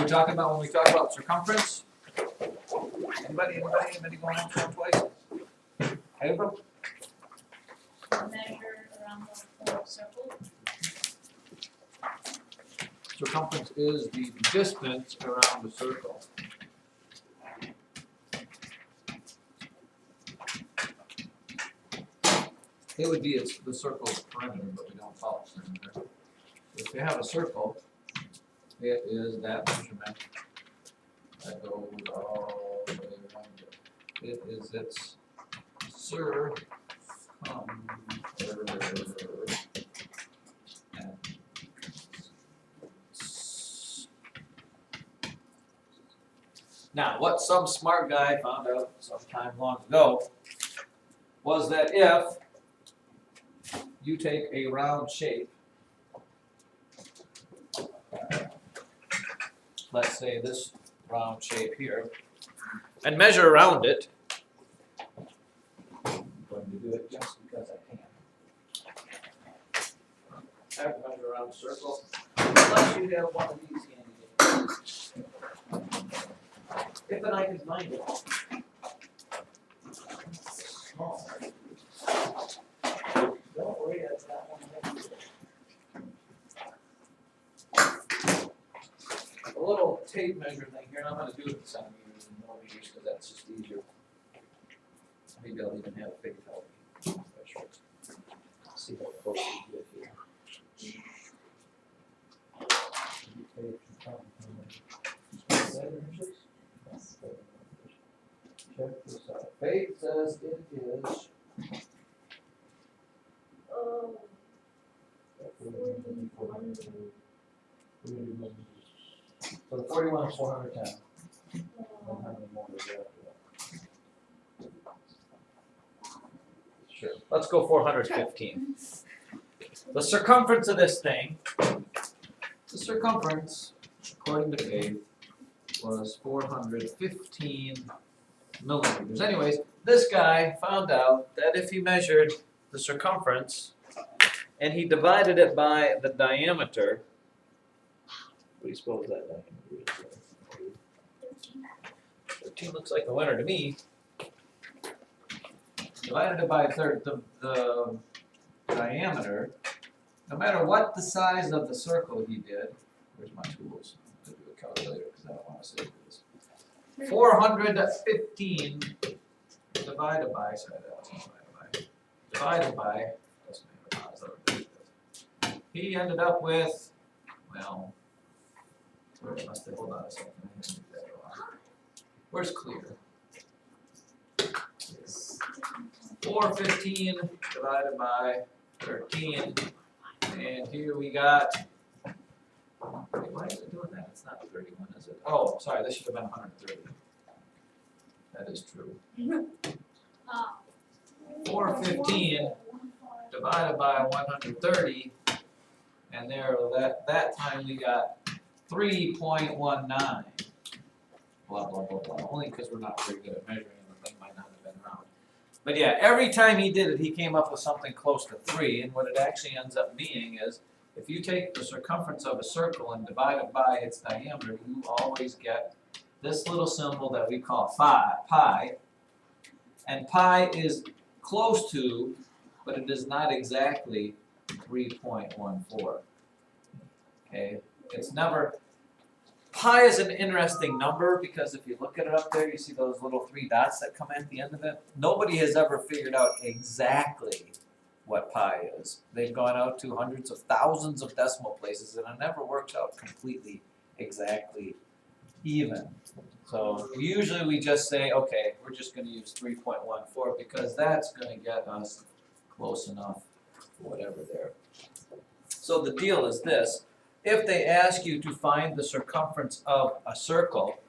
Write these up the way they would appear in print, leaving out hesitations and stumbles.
we talking about when we talk about circumference? Anybody going on twice? April? Measure around the whole circle. Circumference is the distance around the circle. It would be the circle's perimeter, but we don't follow perimeter. If you have a circle, it is that measurement that goes all the way around it. It is its circumference. Now, what some smart guy found out sometime long ago was that if you take a round shape, let's say this round shape here, and measure around it, I'm going to do it just because I can. I have to measure around a circle, unless you have one of these handy. If and I can find it. Small. Don't worry, that's not one of them. A little tape measure thing here, and I'm going to do it in centimeters and millimeters because that's just easier. Maybe I'll even have a big help. See how close we get here. Check this out. Faith says it is. So the 41 is 410. 100 more is after that. Sure. Let's go 415. The circumference of this thing, the circumference, according to Faith, was 415 millimeters. Anyways, this guy found out that if he measured the circumference and he divided it by the diameter, what do you suppose that diameter is? 13 looks like a winner to me. Divided it by the diameter, no matter what the size of the circle he did, where's my tools? I'm going to do a calculator because I don't want to say this. 415 divided by, sorry, that wasn't divided by, doesn't matter, he ended up with, well, where must I, hold on a second, I need to do that wrong. Where's clear? 415 divided by 13, and here we got, wait, why is it doing that? It's not 31, is it? Oh, sorry, this should have been 130. That is true. 415 divided by 130, and there, that time we got 3.19. Blah, blah, blah, blah. Only because we're not very good at measuring, and the thing might not have been round. But yeah, every time he did it, he came up with something close to 3, and what it actually ends up being is, if you take the circumference of a circle and divide it by its diameter, you always get this little symbol that we call pi, and pi is close to, but it is not exactly 3.14. Okay, it's never, pi is an interesting number because if you look at it up there, you see those little 3 dots that come at the end of it. Nobody has ever figured out exactly what pi is. They've gone out to hundreds of thousands of decimal places, and it never works out completely exactly even. So usually we just say, okay, we're just going to use 3.14 because that's going to get us close enough for whatever there. So the deal is this. If they ask you to find the circumference of a circle,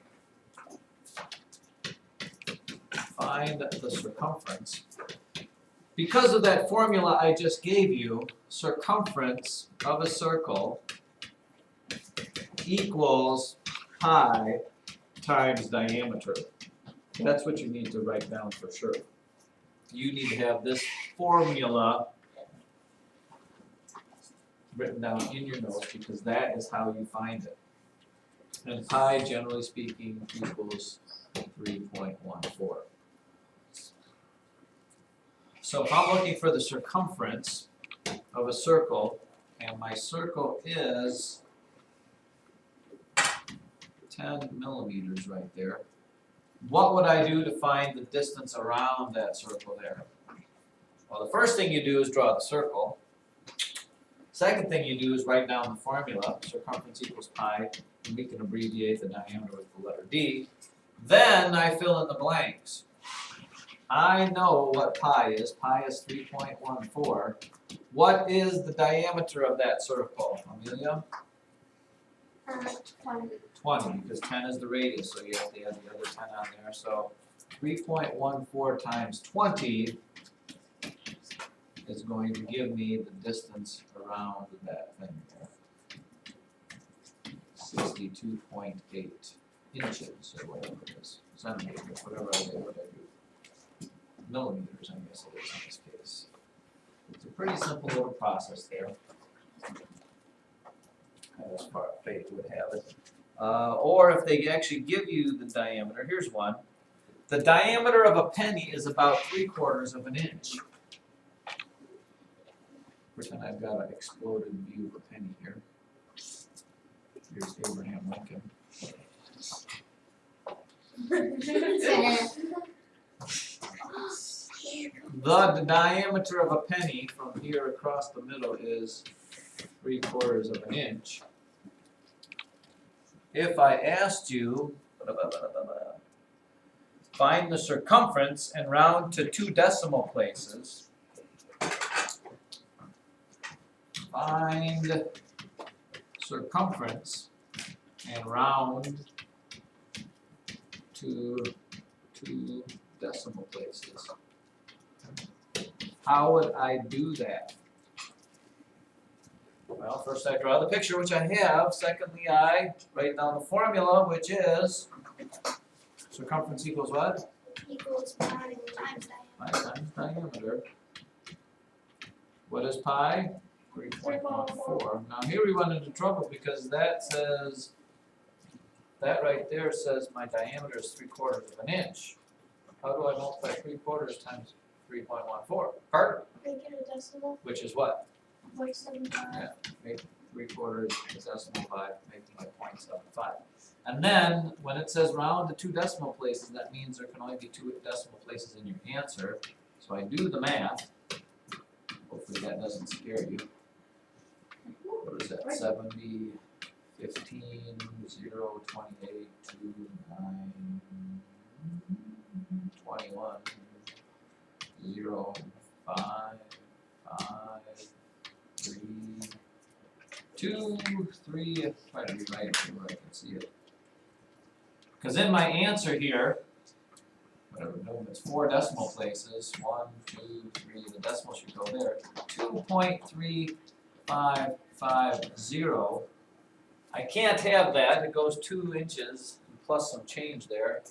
find the circumference. Because of that formula I just gave you, circumference of a circle equals pi times diameter. That's what you need to write down for sure. You need to have this formula written down in your notes because that is how you find it. And pi, generally speaking, equals 3.14. So if I'm looking for the circumference of a circle, and my circle is 10 millimeters right there, what would I do to find the distance around that circle there? Well, the first thing you do is draw the circle. Second thing you do is write down the formula, circumference equals pi, and we can abbreviate the diameter with the letter d. Then I fill in the blanks. I know what pi is. Pi is 3.14. What is the diameter of that circle, Amelia? 20. 20, because 10 is the radius, so you have to add the other 10 on there. So 3.14 times 20 is going to give me the distance around that thing there. 62.8 inches or whatever it is. Centimeters, whatever I do. Millimeters, I guess it is in this case. It's a pretty simple little process there. As far as Faith would have it. Or if they actually give you the diameter, here's one. The diameter of a penny is about 3/4 of an inch. Pretend I've got an exploded view of a penny here. Here's Abraham Lincoln. The diameter of a penny from here across the middle is 3/4 of an inch. If I asked you, find the circumference and round to 2 decimal places, find circumference and round to 2 decimal places. How would I do that? Well, first I draw the picture, which I have. Secondly, I write down the formula, which is circumference equals what? Equals pi times Pi times diameter. What is pi? 3.14. Now here we run into trouble because that says, that right there says my diameter is 3/4 of an inch. How do I multiply 3/4 times 3.14? Carter, Make it a decimal. which is what? 0.75. Yeah, make 3/4 is decimal 5, making it 0.75. And then, when it says round to 2 decimal places, that means there can only be 2 decimal places in your answer. So I do the math. Hopefully that doesn't scare you. What is that? 70, 15, 0, 28, 2, 9, 21, 0, 5, 5, 3, 2, 3, try to rewrite it here where I can see it. Because in my answer here, whatever, no, it's 4 decimal places, 1, 2, 3, the decimal should go there, 2.3550. I can't have that, it goes 2 inches plus some change there.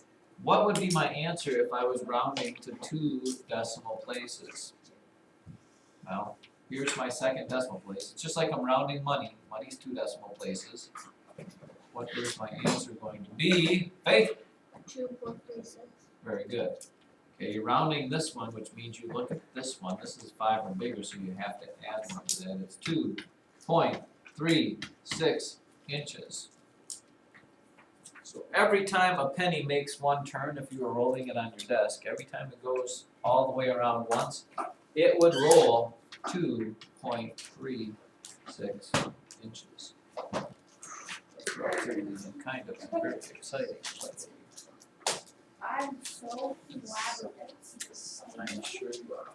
What would be my answer if I was rounding to 2 decimal places? Well, here's my second decimal place. It's just like I'm rounding money. Money's 2 decimal places. What is my answer going to be? Faith? 2.36. Very good. Okay, you're rounding this one, which means you look at this one. This is 5 or bigger, so you have to add 1 to that. It's 2.36 inches. So every time a penny makes one turn, if you were rolling it on your desk, every time it goes all the way around once, it would roll 2.36 inches. It's kind of very exciting. I'm so flabbergasted. I'm sure you are.